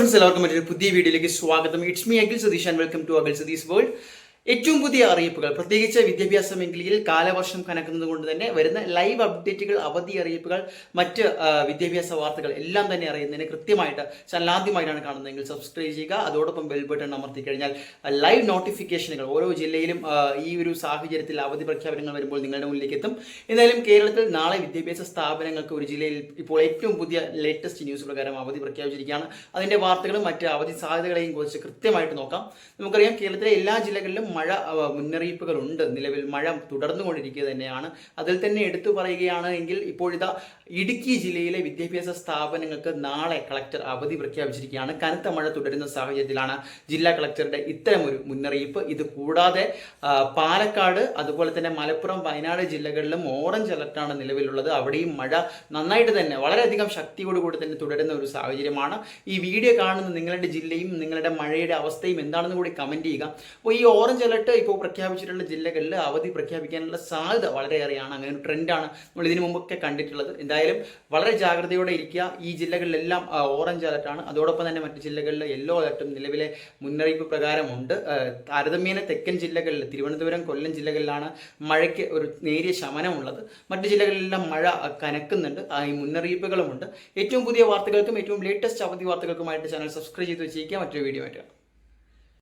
Friends, എല്ലാവർക്കും മറ്റൊരു പുതിയ വീഡിയോയിലേക്ക് സ്വാഗതം. It's me Akhil Satheesh and welcome to Akhil Satheesh world. ഏറ്റവും പുതിയ അറിയിപ്പുകൾ, പ്രത്യേകിച്ച് വിദ്യാഭ്യാസ മേഖലയിൽ കാലവർഷം കനക്കുന്നത് കൊണ്ട് തന്നെ വരുന്ന ലൈവ് അപ്ഡേറ്റുകൾ, അവധി അറിയിപ്പുകൾ, മറ്റ് വിദ്യാഭ്യാസ വാർത്തകൾ എല്ലാം തന്നെ അറിയുന്നതിന് കൃത്യമായിട്ട് ചാനൽ ആദ്യമായിട്ടാണ് കാണുന്നതെങ്കിൽ സബ്സ്ക്രൈബ് ചെയ്യുക. അതോടൊപ്പം ബെൽ ബട്ടൺ അമർത്തി കഴിഞ്ഞാൽ ലൈവ് നോട്ടിഫിക്കേഷനുകൾ ഓരോ ജില്ലയിലും ഈ ഒരു സാഹചര്യത്തിൽ അവധി പ്രഖ്യാപനങ്ങൾ വരുമ്പോൾ നിങ്ങളുടെ മുന്നിലേക്ക് എത്തും. എന്തായാലും കേരളത്തിൽ നാളെ വിദ്യാഭ്യാസ സ്ഥാപനങ്ങൾക്ക് ഒരു ജില്ലയിൽ ഇപ്പോൾ ഏറ്റവും പുതിയ ലേറ്റസ്റ്റ് ന്യൂസ് പ്രകാരം അവധി പ്രഖ്യാപിച്ചിരിക്കുകയാണ്. അതിൻ്റെ വാർത്തകളും മറ്റ് അവധി സാധ്യതകളെയും കുറിച്ച് കൃത്യമായിട്ട് നോക്കാം. നമുക്കറിയാം, കേരളത്തിലെ എല്ലാ ജില്ലകളിലും മഴ മുന്നറിയിപ്പുകളുണ്ട്. നിലവിൽ മഴ തുടർന്നുകൊണ്ടിരിക്കുക തന്നെയാണ്. അതിൽ തന്നെ എടുത്തു പറയുകയാണ് എങ്കിൽ ഇപ്പോഴിതാ ഇടുക്കി ജില്ലയിലെ വിദ്യാഭ്യാസ സ്ഥാപനങ്ങൾക്ക് നാളെ കളക്ടർ അവധി പ്രഖ്യാപിച്ചിരിക്കുകയാണ്. കനത്ത മഴ തുടരുന്ന സാഹചര്യത്തിലാണ് ജില്ലാ കളക്ടറുടെ ഇത്തരമൊരു മുന്നറിയിപ്പ്. ഇത് കൂടാതെ പാലക്കാട്, അതുപോലെ തന്നെ മലപ്പുറം, വയനാട് ജില്ലകളിലും ഓറഞ്ച് അലർട്ടാണ് നിലവിലുള്ളത്. അവിടെയും മഴ നന്നായിട്ട് തന്നെ വളരെയധികം ശക്തിയോടുകൂടി തന്നെ തുടരുന്ന ഒരു സാഹചര്യമാണ്. ഈ വീഡിയോ കാണുന്ന നിങ്ങളുടെ ജില്ലയും നിങ്ങളുടെ മഴയുടെ അവസ്ഥയും എന്താണെന്ന് കൂടി കമൻറ്റ് ചെയ്യുക. അപ്പോൾ ഈ ഓറഞ്ച് അലർട്ട് ഇപ്പോൾ പ്രഖ്യാപിച്ചിട്ടുള്ള ജില്ലകളിൽ അവധി പ്രഖ്യാപിക്കാനുള്ള സാധ്യത വളരെയേറെയാണ്. അങ്ങനെ ഒരു ട്രെൻഡാണ് നമ്മൾ ഇതിനു മുമ്പൊക്കെ കണ്ടിട്ടുള്ളത്. എന്തായാലും വളരെ ജാഗ്രതയോടെ ഇരിക്കുക. ഈ ജില്ലകളിലെല്ലാം ഓറഞ്ച് അലർട്ടാണ്. അതോടൊപ്പം തന്നെ മറ്റ് ജില്ലകളിൽ യെല്ലോ അലർട്ടും നിലവിലെ മുന്നറിയിപ്പ് പ്രകാരമുണ്ട്. താരതമ്യേന തെക്കൻ ജില്ലകളിൽ, തിരുവനന്തപുരം, കൊല്ലം ജില്ലകളിലാണ് മഴയ്ക്ക് ഒരു നേരിയ ശമനമുള്ളത്. മറ്റ് ജില്ലകളിലെല്ലാം മഴ കനക്കുന്നുണ്ട്. ഈ മുന്നറിയിപ്പുകളുമുണ്ട്. ഏറ്റവും പുതിയ വാർത്തകൾക്കും ഏറ്റവും ലേറ്റസ്റ്റ് അവധി വാർത്തകൾക്കുമായിട്ട് ചാനൽ സബ്സ്ക്രൈബ് ചെയ്ത് വെച്ചിരിക്കുക. മറ്റൊരു വീഡിയോ ആയിട്ട്